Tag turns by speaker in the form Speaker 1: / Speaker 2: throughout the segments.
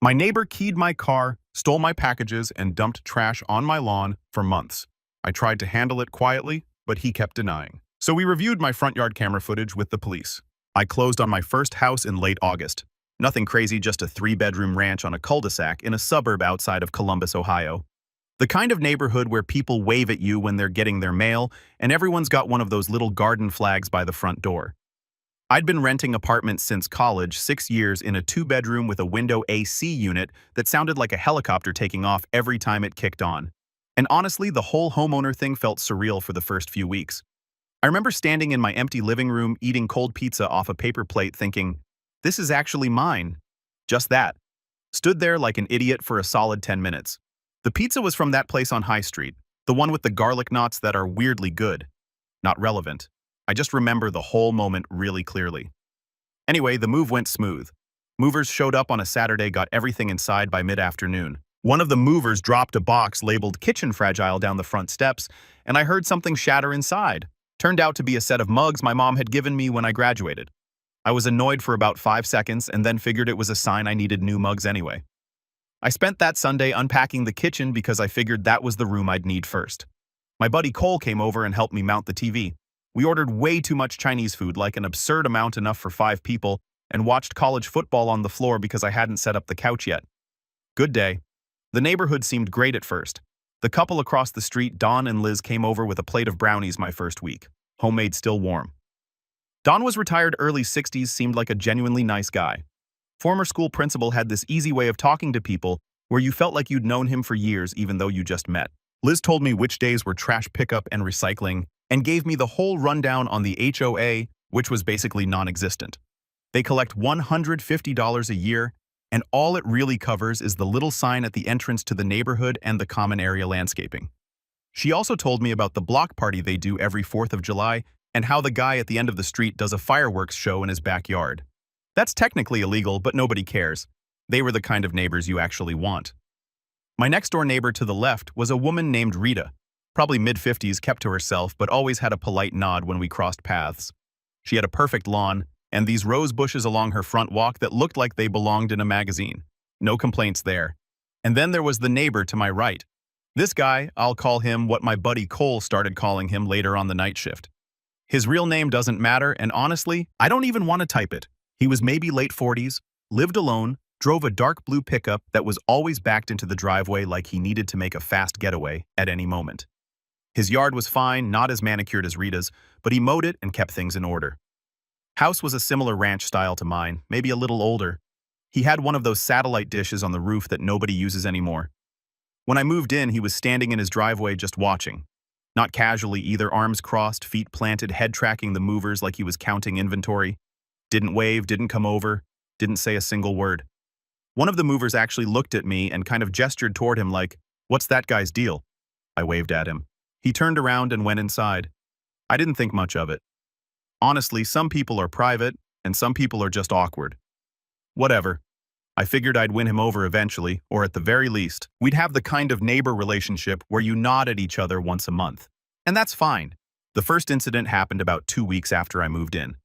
Speaker 1: My neighbor keyed my car, stole my packages, and dumped trash on my lawn for months. I tried to handle it quietly, but he kept denying. So we reviewed my front yard camera footage with the police. I closed on my first house in late August. Nothing crazy, just a 3-bedroom ranch on a cul-de-sac in a suburb outside of Columbus, Ohio. The kind of neighborhood where people wave at you when they're getting their mail, and everyone's got one of those little garden flags by the front door. I'd been renting apartments since college, 6 years, in a 2-bedroom with a window AC unit that sounded like a helicopter taking off every time it kicked on. And honestly, the whole homeowner thing felt surreal for the first few weeks. I remember standing in my empty living room eating cold pizza off a paper plate thinking, this is actually mine. Just that. Stood there like an idiot for a solid 10 minutes. The pizza was from that place on High Street, the one with the garlic knots that are weirdly good. Not relevant. I just remember the whole moment really clearly. Anyway, the move went smooth. Movers showed up on a Saturday, got everything inside by mid-afternoon. One of the movers dropped a box labeled kitchen fragile down the front steps, and I heard something shatter inside. Turned out to be a set of mugs my mom had given me when I graduated. I was annoyed for about 5 seconds and then figured it was a sign I needed new mugs anyway. I spent that Sunday unpacking the kitchen because I figured that was the room I'd need first. My buddy Cole came over and helped me mount the TV. We ordered way too much Chinese food, like an absurd amount enough for 5 people, and watched college football on the floor because I hadn't set up the couch yet. Good day. The neighborhood seemed great at first. The couple across the street, Don and Liz, came over with a plate of brownies my first week. Homemade, still warm. Don was retired, early 60s, seemed like a genuinely nice guy. Former school principal had this easy way of talking to people where you felt like you'd known him for years even though you just met. Liz told me which days were trash pickup and recycling and gave me the whole rundown on the HOA, which was basically non-existent. They collect $150 a year, and all it really covers is the little sign at the entrance to the neighborhood and the common area landscaping. She also told me about the block party they do every 4th of July and how the guy at the end of the street does a fireworks show in his backyard. That's technically illegal, but nobody cares. They were the kind of neighbors you actually want. My next-door neighbor to the left was a woman named Rita, probably mid-50s, kept to herself, but always had a polite nod when we crossed paths. She had a perfect lawn, and these rose bushes along her front walk that looked like they belonged in a magazine. No complaints there. And then there was the neighbor to my right. This guy, I'll call him what my buddy Cole started calling him later on the night shift. His real name doesn't matter, and honestly, I don't even want to type it. He was maybe late 40s, lived alone, drove a dark blue pickup that was always backed into the driveway like he needed to make a fast getaway at any moment. His yard was fine, not as manicured as Rita's, but he mowed it and kept things in order. House was a similar ranch style to mine, maybe a little older. He had one of those satellite dishes on the roof that nobody uses anymore. When I moved in, he was standing in his driveway just watching. Not casually either, arms crossed, feet planted, head tracking the movers like he was counting inventory. Didn't wave, didn't come over, didn't say a single word. One of the movers actually looked at me and kind of gestured toward him like, "What's that guy's deal?" I waved at him. He turned around and went inside. I didn't think much of it. Honestly, some people are private, and some people are just awkward. Whatever. I figured I'd win him over eventually, or at the very least, we'd have the kind of neighbor relationship where you nod at each other once a month. And that's fine. The first incident happened about 2 weeks after I moved in.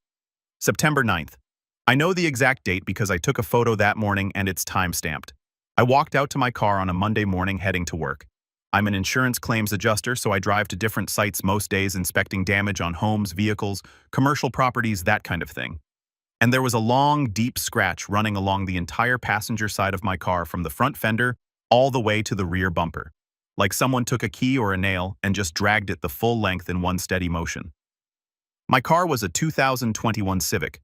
Speaker 1: September 9th. I know the exact date because I took a photo that morning and it's time-stamped. I walked out to my car on a Monday morning heading to work. I'm an insurance claims adjuster, so I drive to different sites most days inspecting damage on homes, vehicles, commercial properties, that kind of thing. And there was a long, deep scratch running along the entire passenger side of my car from the front fender all the way to the rear bumper, like someone took a key or a nail and just dragged it the full length in one steady motion. My car was a 2021 Civic.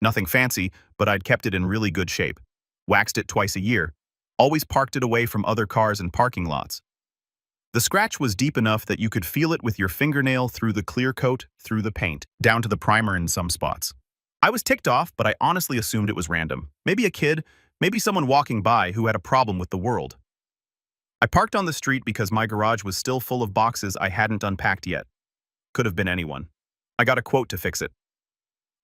Speaker 1: Nothing fancy, but I'd kept it in really good shape. Waxed it twice a year. Always parked it away from other cars and parking lots. The scratch was deep enough that you could feel it with your fingernail through the clear coat, through the paint, down to the primer in some spots. I was ticked off, but I honestly assumed it was random. Maybe a kid, maybe someone walking by who had a problem with the world. I parked on the street because my garage was still full of boxes I hadn't unpacked yet. Could have been anyone. I got a quote to fix it.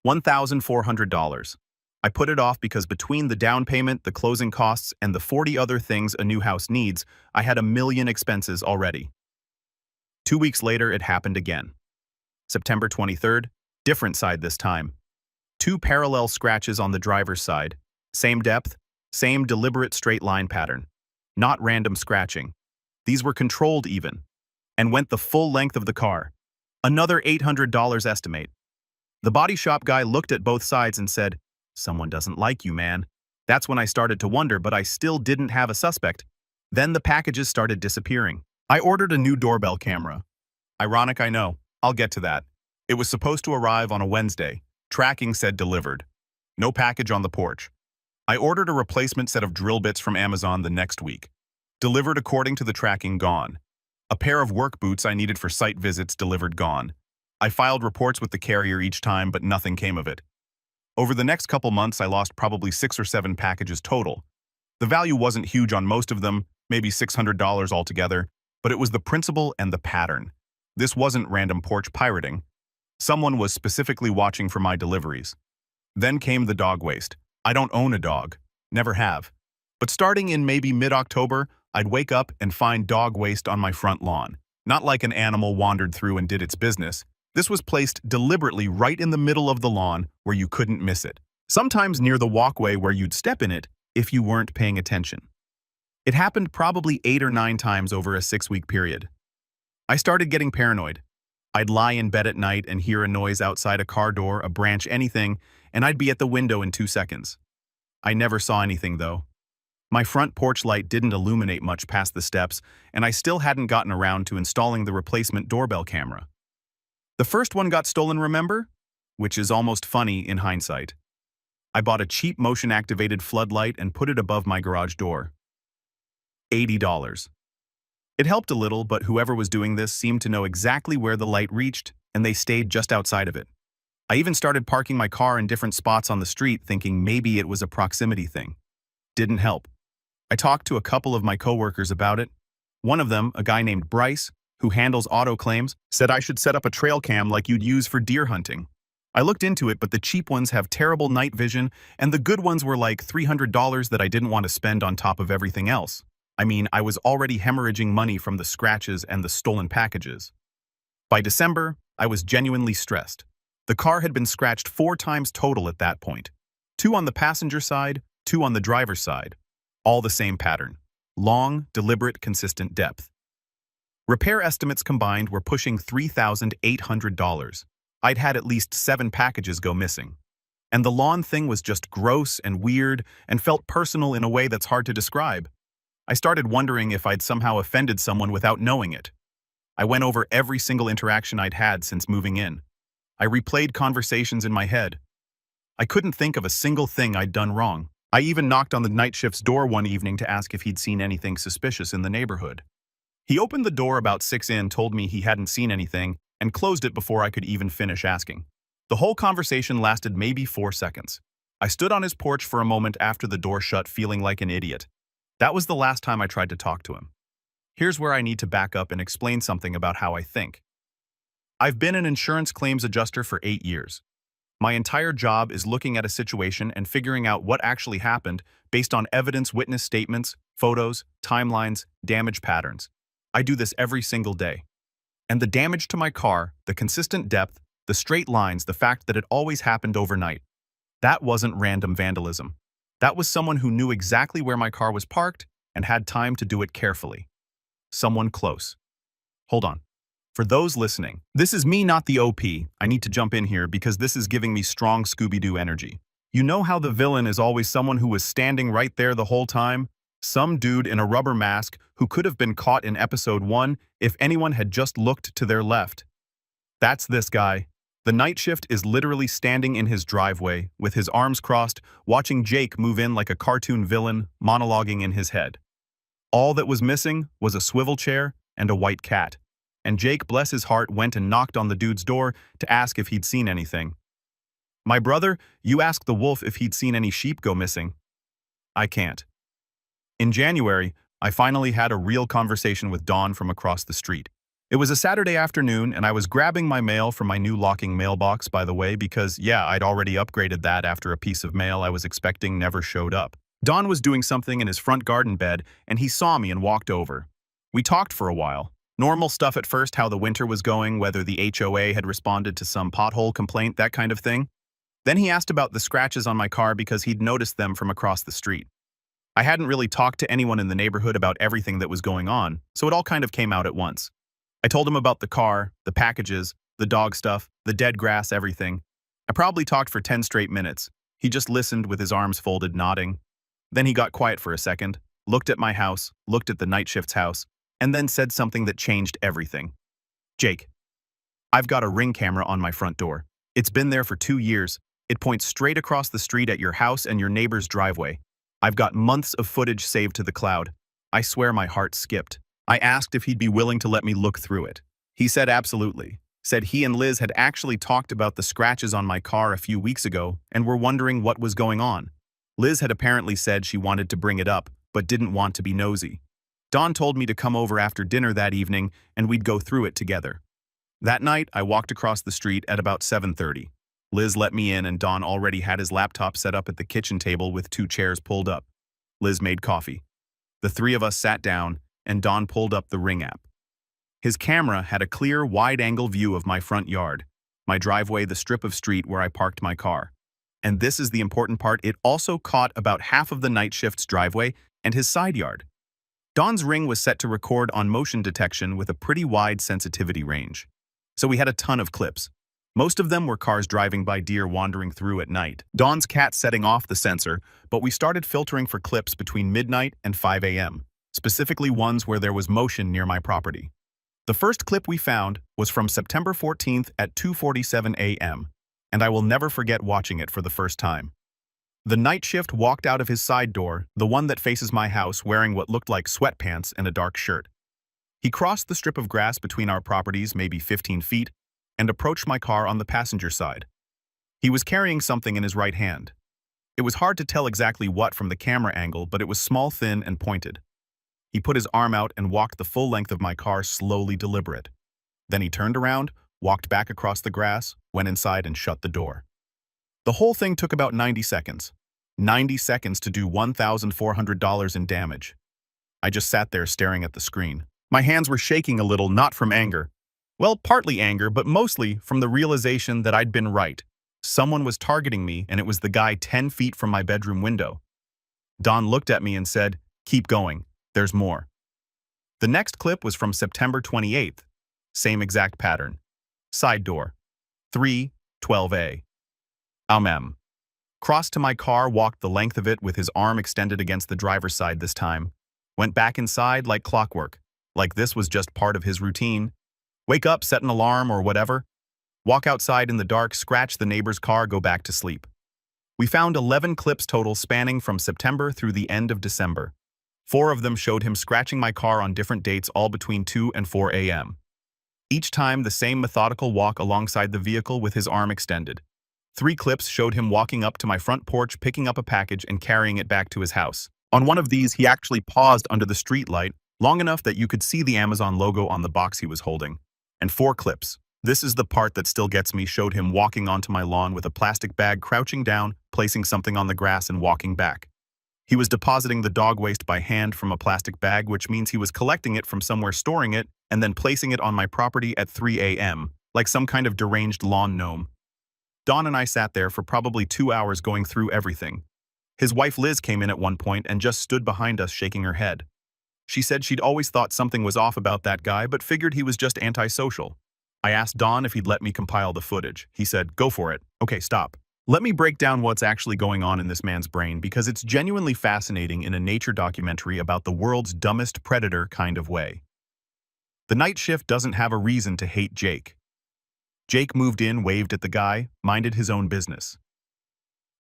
Speaker 1: $1,400. I put it off because between the down payment, the closing costs, and the 40 other things a new house needs, I had a million expenses already. 2 weeks later, it happened again. September 23rd, different side this time. 2 parallel scratches on the driver's side. Same depth, Same deliberate straight line pattern. Not random scratching. These were controlled even. And went the full length of the car. Another $800 estimate. The body shop guy looked at both sides and said, "Someone doesn't like you, man." That's when I started to wonder, but I still didn't have a suspect. Then the packages started disappearing. I ordered a new doorbell camera. Ironic, I know. I'll get to that. It was supposed to arrive on a Wednesday. Tracking said delivered. No package on the porch. I ordered a replacement set of drill bits from Amazon the next week. Delivered according to the tracking, gone. A pair of work boots I needed for site visits, delivered, gone. I filed reports with the carrier each time, but nothing came of it. Over the next couple months, I lost probably 6 or 7 packages total. The value wasn't huge on most of them, maybe $600 altogether, but it was the principle and the pattern. This wasn't random porch pirating. Someone was specifically watching for my deliveries. Then came the dog waste. I don't own a dog. Never have. But starting in maybe mid-October, I'd wake up and find dog waste on my front lawn. Not like an animal wandered through and did its business. This was placed deliberately right in the middle of the lawn where you couldn't miss it. Sometimes near the walkway where you'd step in it if you weren't paying attention. It happened probably 8 or 9 times over a 6-week period. I started getting paranoid. I'd lie in bed at night and hear a noise outside a car door, a branch, anything, and I'd be at the window in 2 seconds. I never saw anything, though. My front porch light didn't illuminate much past the steps, and I still hadn't gotten around to installing the replacement doorbell camera. The first one got stolen, remember? Which is almost funny in hindsight. I bought a cheap motion-activated floodlight and put it above my garage door. $80. It helped a little, but whoever was doing this seemed to know exactly where the light reached, and they stayed just outside of it. I even started parking my car in different spots on the street, thinking maybe it was a proximity thing. Didn't help. I talked to a couple of my coworkers about it. One of them, a guy named Bryce, who handles auto claims, said I should set up a trail cam like you'd use for deer hunting. I looked into it, but the cheap ones have terrible night vision, and the good ones were like $300 that I didn't want to spend on top of everything else. I mean, I was already hemorrhaging money from the scratches and the stolen packages. By December, I was genuinely stressed. The car had been scratched 4 times total at that point. 2 on the passenger side, 2 on the driver's side. All the same pattern. Long, deliberate, consistent depth. Repair estimates combined were pushing $3,800. I'd had at least 7 packages go missing. And the lawn thing was just gross and weird and felt personal in a way that's hard to describe. I started wondering if I'd somehow offended someone without knowing it. I went over every single interaction I'd had since moving in. I replayed conversations in my head. I couldn't think of a single thing I'd done wrong. I even knocked on the night shift's door one evening to ask if he'd seen anything suspicious in the neighborhood. He opened the door about 6 in, told me he hadn't seen anything, and closed it before I could even finish asking. The whole conversation lasted maybe 4 seconds. I stood on his porch for a moment after the door shut, feeling like an idiot. That was the last time I tried to talk to him. Here's where I need to back up and explain something about how I think. I've been an insurance claims adjuster for 8 years. My entire job is looking at a situation and figuring out what actually happened based on evidence, witness statements, photos, timelines, damage patterns. I do this every single day. And the damage to my car, the consistent depth, the straight lines, the fact that it always happened overnight, that wasn't random vandalism. That was someone who knew exactly where my car was parked and had time to do it carefully. Someone close. Hold on. For those listening, this is me, not the OP. I need to jump in here because this is giving me strong Scooby-Doo energy. You know how the villain is always someone who was standing right there the whole time? Some dude in a rubber mask who could have been caught in episode 1 if anyone had just looked to their left. That's this guy. The night shift is literally standing in his driveway with his arms crossed, watching Jake move in like a cartoon villain, monologuing in his head. All that was missing was a swivel chair and a white cat. And Jake, bless his heart, went and knocked on the dude's door to ask if he'd seen anything. My brother, you ask the wolf if he'd seen any sheep go missing. I can't. In January, I finally had a real conversation with Dawn from across the street. It was a Saturday afternoon, and I was grabbing my mail from my new locking mailbox, by the way, because, yeah, I'd already upgraded that after a piece of mail I was expecting never showed up. Don was doing something in his front garden bed, and he saw me and walked over. We talked for a while. Normal stuff at first, how the winter was going, whether the HOA had responded to some pothole complaint, that kind of thing. Then he asked about the scratches on my car because he'd noticed them from across the street. I hadn't really talked to anyone in the neighborhood about everything that was going on, so it all kind of came out at once. I told him about the car, the packages, the dog stuff, the dead grass, everything. I probably talked for 10 straight minutes. He just listened with his arms folded, nodding. Then he got quiet for a second, looked at my house, looked at the night shift's house, and then said something that changed everything. "Jake, I've got a Ring camera on my front door. It's been there for 2 years. It points straight across the street at your house and your neighbor's driveway. I've got months of footage saved to the cloud." I swear my heart skipped. I asked if he'd be willing to let me look through it. He said absolutely. Said he and Liz had actually talked about the scratches on my car a few weeks ago and were wondering what was going on. Liz had apparently said she wanted to bring it up, but didn't want to be nosy. Dawn told me to come over after dinner that evening and we'd go through it together. That night, I walked across the street at about 7:30. Liz let me in and Dawn already had his laptop set up at the kitchen table with 2 chairs pulled up. Liz made coffee. The 3 of us sat down and Dawn pulled up the Ring app. His camera had a clear, wide-angle view of my front yard, my driveway, the strip of street where I parked my car. And this is the important part, it also caught about half of the night shift's driveway and his side yard. Dawn's Ring was set to record on motion detection with a pretty wide sensitivity range. So we had a ton of clips. Most of them were cars driving by, deer wandering through at night, Dawn's cat setting off the sensor, but we started filtering for clips between midnight and 5 a.m., specifically ones where there was motion near my property. The first clip we found was from September 14th at 2:47 a.m., and I will never forget watching it for the first time. The night shift walked out of his side door, the one that faces my house, wearing what looked like sweatpants and a dark shirt. He crossed the strip of grass between our properties, maybe 15 feet, and approached my car on the passenger side. He was carrying something in his right hand. It was hard to tell exactly what from the camera angle, but it was small, thin, and pointed. He put his arm out and walked the full length of my car, slowly, deliberate. Then he turned around, walked back across the grass, went inside and shut the door. The whole thing took about 90 seconds. 90 seconds to do $1,400 in damage. I just sat there staring at the screen. My hands were shaking a little, not from anger. Well, partly anger, but mostly from the realization that I'd been right. Someone was targeting me, and it was the guy 10 feet from my bedroom window. Dawn looked at me and said, "Keep going. There's more." The next clip was from September 28th. Same exact pattern. Side door. 3:12 a.m. Crossed to my car, walked the length of it with his arm extended against the driver's side this time. Went back inside like clockwork. Like this was just part of his routine. Wake up, set an alarm or whatever. Walk outside in the dark, scratch the neighbor's car, go back to sleep. We found 11 clips total spanning from September through the end of December. 4 of them showed him scratching my car on different dates, all between 2 and 4 a.m. Each time the same methodical walk alongside the vehicle with his arm extended. 3 clips showed him walking up to my front porch, picking up a package and carrying it back to his house. On one of these, he actually paused under the street light, long enough that you could see the Amazon logo on the box he was holding. And 4 clips. This is the part that still gets me, showed him walking onto my lawn with a plastic bag, crouching down, placing something on the grass and walking back. He was depositing the dog waste by hand from a plastic bag, which means he was collecting it from somewhere, storing it, and then placing it on my property at 3 a.m., like some kind of deranged lawn gnome. Dawn and I sat there for probably 2 hours going through everything. His wife Liz came in at one point and just stood behind us shaking her head. She said she'd always thought something was off about that guy, but figured he was just antisocial. I asked Don if he'd let me compile the footage. He said, "Go for it. Okay, stop. Let me break down what's actually going on in this man's brain, because it's genuinely fascinating in a nature documentary about the world's dumbest predator kind of way." The night shift doesn't have a reason to hate Jake. Jake moved in, waved at the guy, minded his own business.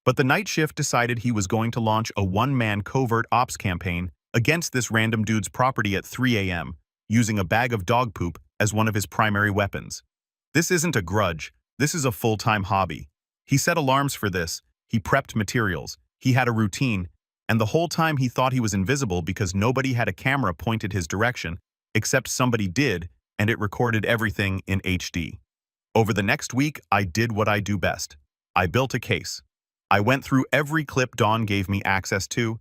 Speaker 1: But the night shift decided he was going to launch a one-man covert ops campaign against this random dude's property at 3 a.m., using a bag of dog poop as one of his primary weapons. This isn't a grudge, this is a full-time hobby. He set alarms for this, he prepped materials, he had a routine, and the whole time he thought he was invisible because nobody had a camera pointed his direction, except somebody did, and it recorded everything in HD. Over the next week, I did what I do best. I built a case. I went through every clip Dawn gave me access to.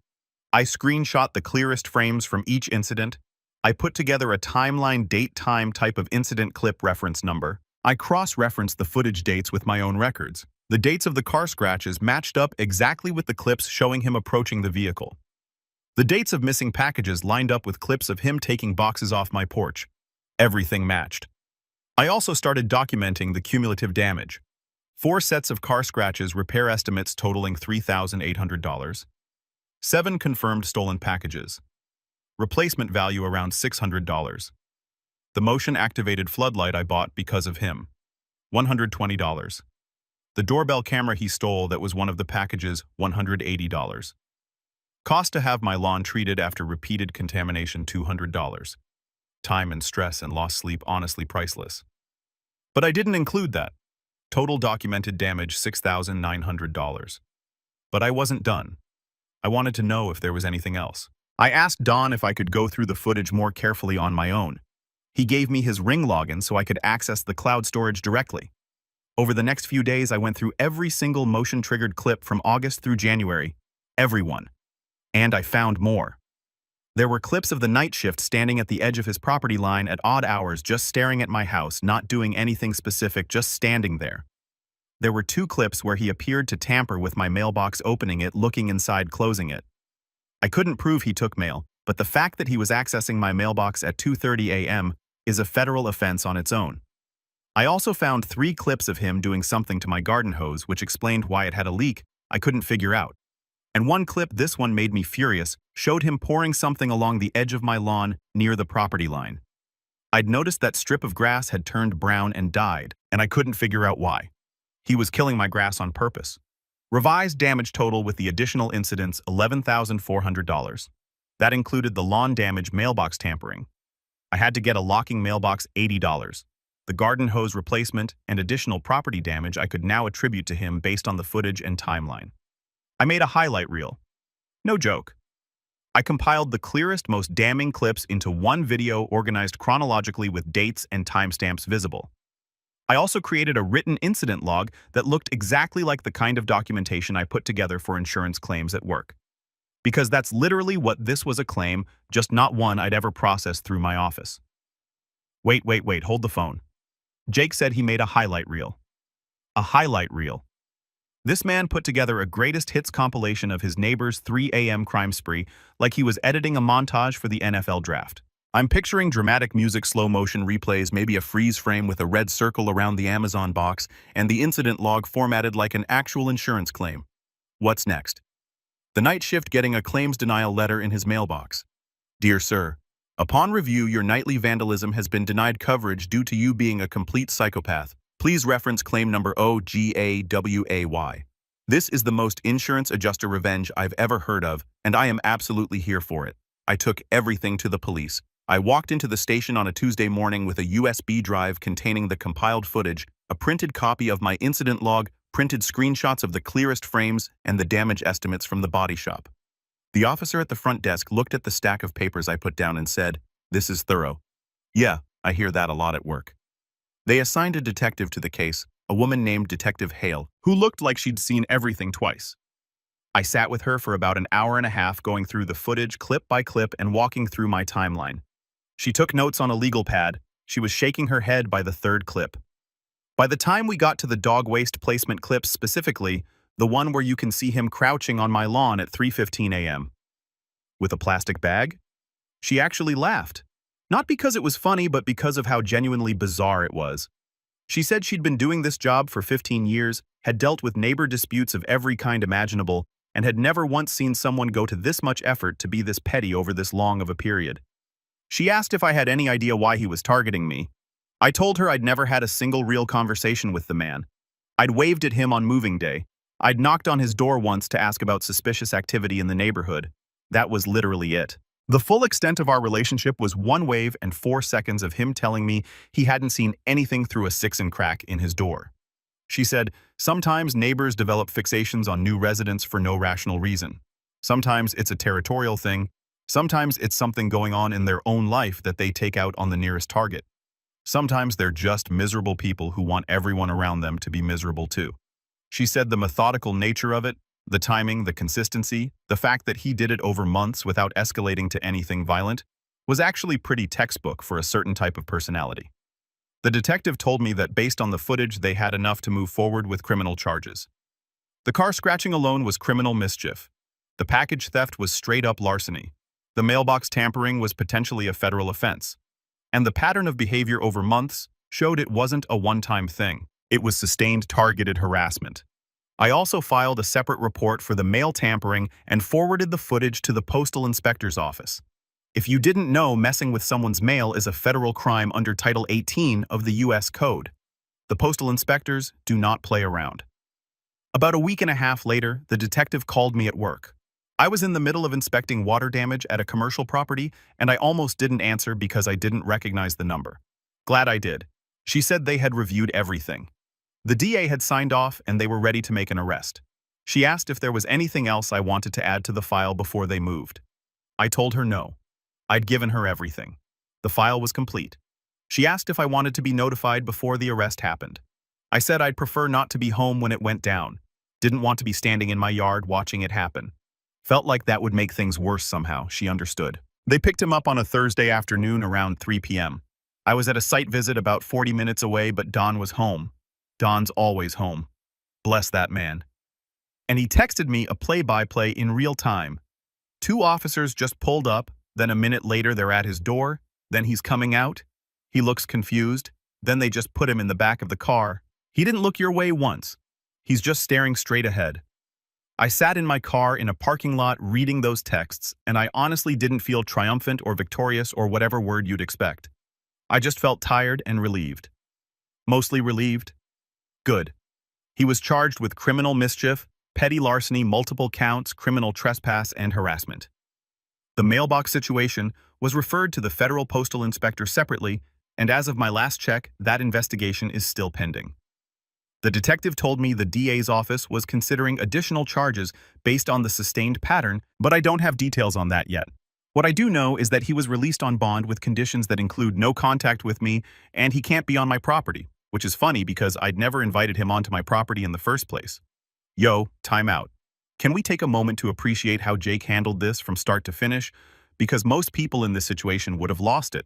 Speaker 1: I screenshot the clearest frames from each incident. I put together a timeline, date, time type of incident clip reference number. I cross-referenced the footage dates with my own records. The dates of the car scratches matched up exactly with the clips showing him approaching the vehicle. The dates of missing packages lined up with clips of him taking boxes off my porch. Everything matched. I also started documenting the cumulative damage. 4 sets of car scratches, repair estimates totaling $3,800. 7 confirmed stolen packages. Replacement value around $600. The motion-activated floodlight I bought because of him. $120. The doorbell camera he stole that was one of the packages, $180. Cost to have my lawn treated after repeated contamination, $200. Time and stress and lost sleep, honestly priceless. But I didn't include that. Total documented damage, $6,900. But I wasn't done. I wanted to know if there was anything else. I asked Don if I could go through the footage more carefully on my own. He gave me his Ring login so I could access the cloud storage directly. Over the next few days, I went through every single motion-triggered clip from August through January. Everyone. And I found more. There were clips of the night shift standing at the edge of his property line at odd hours, just staring at my house, not doing anything specific, just standing there. There were 2 clips where he appeared to tamper with my mailbox, opening it, looking inside, closing it. I couldn't prove he took mail, but the fact that he was accessing my mailbox at 2:30 a.m. is a federal offense on its own. I also found 3 clips of him doing something to my garden hose, which explained why it had a leak I couldn't figure out. And one clip, this one made me furious, showed him pouring something along the edge of my lawn near the property line. I'd noticed that strip of grass had turned brown and died, and I couldn't figure out why. He was killing my grass on purpose. Revised damage total with the additional incidents, $11,400. That included the lawn damage, mailbox tampering. I had to get a locking mailbox, $80. The garden hose replacement and additional property damage I could now attribute to him based on the footage and timeline. I made a highlight reel. No joke. I compiled the clearest, most damning clips into one video organized chronologically with dates and timestamps visible. I also created a written incident log that looked exactly like the kind of documentation I put together for insurance claims at work. Because that's literally what this was, a claim, just not one I'd ever processed through my office. Wait, hold the phone. Jake said he made a highlight reel. A highlight reel. This man put together a greatest hits compilation of his neighbor's 3 a.m. crime spree like he was editing a montage for the NFL draft. I'm picturing dramatic music, slow motion replays, maybe a freeze frame with a red circle around the Amazon box, and the incident log formatted like an actual insurance claim. What's next? The night shift getting a claims denial letter in his mailbox. Dear sir, upon review, your nightly vandalism has been denied coverage due to you being a complete psychopath. Please reference claim number OGAWAY. This is the most insurance adjuster revenge I've ever heard of, and I am absolutely here for it. I took everything to the police. I walked into the station on a Tuesday morning with a USB drive containing the compiled footage, a printed copy of my incident log, printed screenshots of the clearest frames, and the damage estimates from the body shop. The officer at the front desk looked at the stack of papers I put down and said, "This is thorough." Yeah, I hear that a lot at work. They assigned a detective to the case, a woman named Detective Hale, who looked like she'd seen everything twice. I sat with her for about an hour and a half going through the footage clip by clip and walking through my timeline. She took notes on a legal pad. She was shaking her head by the 3rd clip. By the time we got to the dog waste placement clip, specifically, the one where you can see him crouching on my lawn at 3:15 a.m. with a plastic bag, she actually laughed. Not because it was funny, but because of how genuinely bizarre it was. She said she'd been doing this job for 15 years, had dealt with neighbor disputes of every kind imaginable, and had never once seen someone go to this much effort to be this petty over this long of a period. She asked if I had any idea why he was targeting me. I told her I'd never had a single real conversation with the man. I'd waved at him on moving day. I'd knocked on his door once to ask about suspicious activity in the neighborhood. That was literally it. The full extent of our relationship was 1 wave and 4 seconds of him telling me he hadn't seen anything through a 6-inch crack in his door. She said, sometimes neighbors develop fixations on new residents for no rational reason. Sometimes it's a territorial thing. Sometimes it's something going on in their own life that they take out on the nearest target. Sometimes they're just miserable people who want everyone around them to be miserable too. She said the methodical nature of it, the timing, the consistency, the fact that he did it over months without escalating to anything violent, was actually pretty textbook for a certain type of personality. The detective told me that based on the footage, they had enough to move forward with criminal charges. The car scratching alone was criminal mischief. The package theft was straight-up larceny. The mailbox tampering was potentially a federal offense. And the pattern of behavior over months showed it wasn't a one-time thing. It was sustained targeted harassment. I also filed a separate report for the mail tampering and forwarded the footage to the Postal Inspector's office. If you didn't know, messing with someone's mail is a federal crime under Title 18 of the U.S. Code. The postal inspectors do not play around. About a week and a half later, the detective called me at work. I was in the middle of inspecting water damage at a commercial property, and I almost didn't answer because I didn't recognize the number. Glad I did. She said they had reviewed everything. The DA had signed off and they were ready to make an arrest. She asked if there was anything else I wanted to add to the file before they moved. I told her no. I'd given her everything. The file was complete. She asked if I wanted to be notified before the arrest happened. I said I'd prefer not to be home when it went down. Didn't want to be standing in my yard watching it happen. Felt like that would make things worse somehow, she understood. They picked him up on a Thursday afternoon around 3 p.m. I was at a site visit about 40 minutes away, but Don was home. Don's always home. Bless that man. And he texted me a play-by-play in real time. 2 officers just pulled up, then a minute later they're at his door, then he's coming out. He looks confused, then they just put him in the back of the car. He didn't look your way once. He's just staring straight ahead. I sat in my car in a parking lot reading those texts, and I honestly didn't feel triumphant or victorious or whatever word you'd expect. I just felt tired and relieved. Mostly relieved. Good. He was charged with criminal mischief, petty larceny, multiple counts, criminal trespass, and harassment. The mailbox situation was referred to the federal postal inspector separately, and as of my last check, that investigation is still pending. The detective told me the DA's office was considering additional charges based on the sustained pattern, but I don't have details on that yet. What I do know is that he was released on bond with conditions that include no contact with me and he can't be on my property, which is funny because I'd never invited him onto my property in the first place. Yo, time out. Can we take a moment to appreciate how Jake handled this from start to finish? Because most people in this situation would have lost it.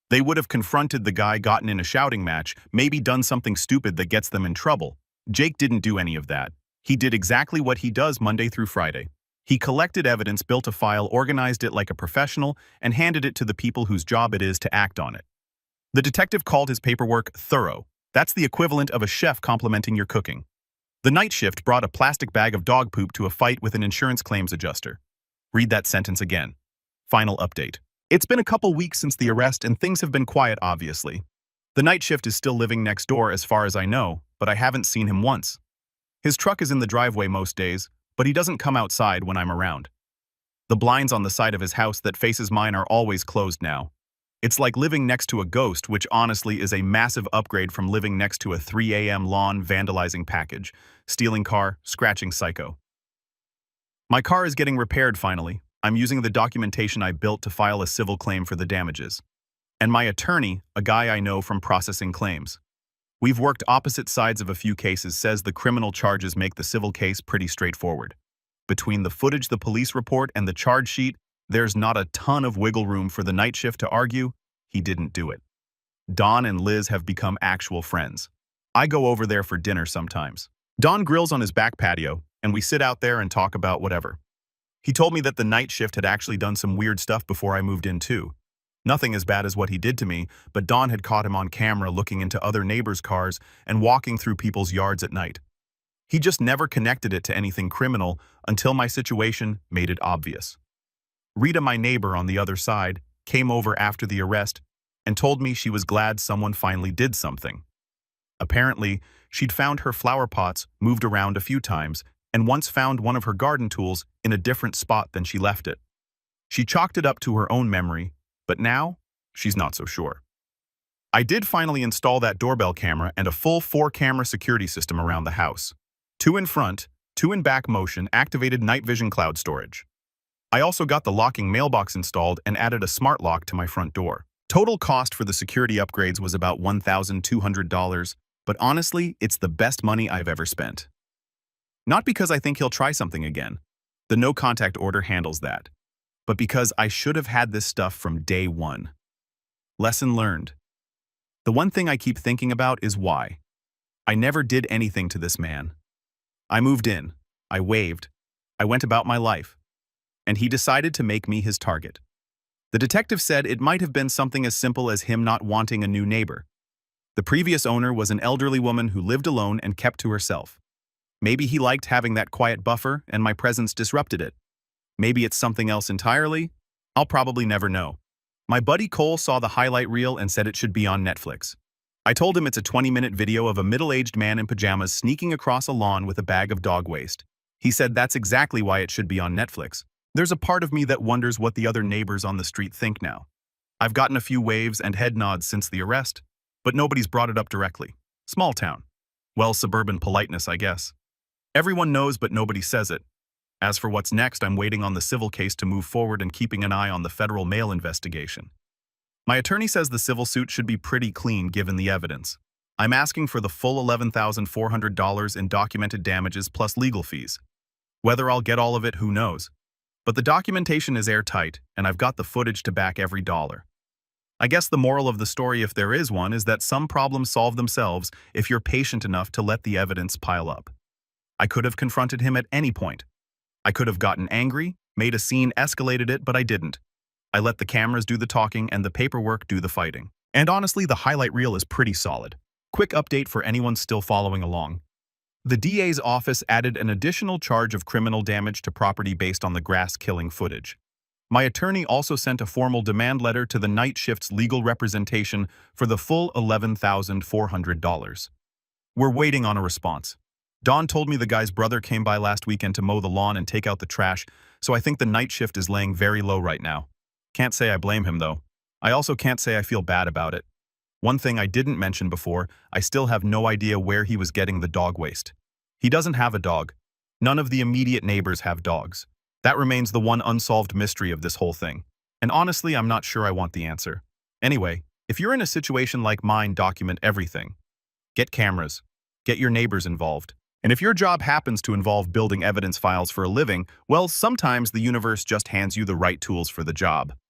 Speaker 1: They would have confronted the guy, gotten in a shouting match, maybe done something stupid that gets them in trouble. Jake didn't do any of that. He did exactly what he does Monday through Friday. He collected evidence, built a file, organized it like a professional, and handed it to the people whose job it is to act on it. The detective called his paperwork thorough. That's the equivalent of a chef complimenting your cooking. The night shift brought a plastic bag of dog poop to a fight with an insurance claims adjuster. Read that sentence again. Final update. It's been a couple weeks since the arrest and things have been quiet, obviously. The night shift is still living next door as far as I know, but I haven't seen him once. His truck is in the driveway most days, but he doesn't come outside when I'm around. The blinds on the side of his house that faces mine are always closed now. It's like living next to a ghost, which honestly is a massive upgrade from living next to a 3 a.m. lawn vandalizing package, stealing car, scratching psycho. My car is getting repaired finally. I'm using the documentation I built to file a civil claim for the damages. And my attorney, a guy I know from processing claims. We've worked opposite sides of a few cases, says the criminal charges make the civil case pretty straightforward. Between the footage, the police report, and the charge sheet, there's not a ton of wiggle room for the night shift to argue he didn't do it. Don and Liz have become actual friends. I go over there for dinner sometimes. Don grills on his back patio, and we sit out there and talk about whatever. He told me that the night shift had actually done some weird stuff before I moved in too. Nothing as bad as what he did to me, but Don had caught him on camera looking into other neighbors' cars and walking through people's yards at night. He just never connected it to anything criminal until my situation made it obvious. Rita, my neighbor on the other side, came over after the arrest and told me she was glad someone finally did something. Apparently, she'd found her flower pots moved around a few times and once found one of her garden tools in a different spot than she left it. She chalked it up to her own memory, but now she's not so sure. I did finally install that doorbell camera and a full 4-camera security system around the house. 2 in front, 2 in back motion, activated night vision cloud storage. I also got the locking mailbox installed and added a smart lock to my front door. Total cost for the security upgrades was about $1,200, but honestly, it's the best money I've ever spent. Not because I think he'll try something again. The no contact order handles that. But because I should have had this stuff from day one. Lesson learned. The one thing I keep thinking about is why. I never did anything to this man. I moved in. I waved. I went about my life. and he decided to make me his target. The detective said it might have been something as simple as him not wanting a new neighbor. The previous owner was an elderly woman who lived alone and kept to herself. Maybe he liked having that quiet buffer and my presence disrupted it. Maybe it's something else entirely. I'll probably never know. My buddy Cole saw the highlight reel and said it should be on Netflix. I told him it's a 20-minute video of a middle-aged man in pajamas sneaking across a lawn with a bag of dog waste. He said that's exactly why it should be on Netflix. There's a part of me that wonders what the other neighbors on the street think now. I've gotten a few waves and head nods since the arrest, but nobody's brought it up directly. Small town. Well, suburban politeness, I guess. Everyone knows, but nobody says it. As for what's next, I'm waiting on the civil case to move forward and keeping an eye on the federal mail investigation. My attorney says the civil suit should be pretty clean given the evidence. I'm asking for the full $11,400 in documented damages plus legal fees. Whether I'll get all of it, who knows? But the documentation is airtight, and I've got the footage to back every dollar. I guess the moral of the story, if there is one, is that some problems solve themselves if you're patient enough to let the evidence pile up. I could have confronted him at any point. I could have gotten angry, made a scene, escalated it, but I didn't. I let the cameras do the talking and the paperwork do the fighting. And honestly, the highlight reel is pretty solid. Quick update for anyone still following along. The DA's office added an additional charge of criminal damage to property based on the grass-killing footage. My attorney also sent a formal demand letter to the night shift's legal representation for the full $11,400. We're waiting on a response. Don told me the guy's brother came by last weekend to mow the lawn and take out the trash, so I think the night shift is laying very low right now. Can't say I blame him, though. I also can't say I feel bad about it. One thing I didn't mention before, I still have no idea where he was getting the dog waste. He doesn't have a dog. None of the immediate neighbors have dogs. That remains the one unsolved mystery of this whole thing. And honestly, I'm not sure I want the answer. Anyway, if you're in a situation like mine, document everything. Get cameras. Get your neighbors involved. And if your job happens to involve building evidence files for a living, well, sometimes the universe just hands you the right tools for the job.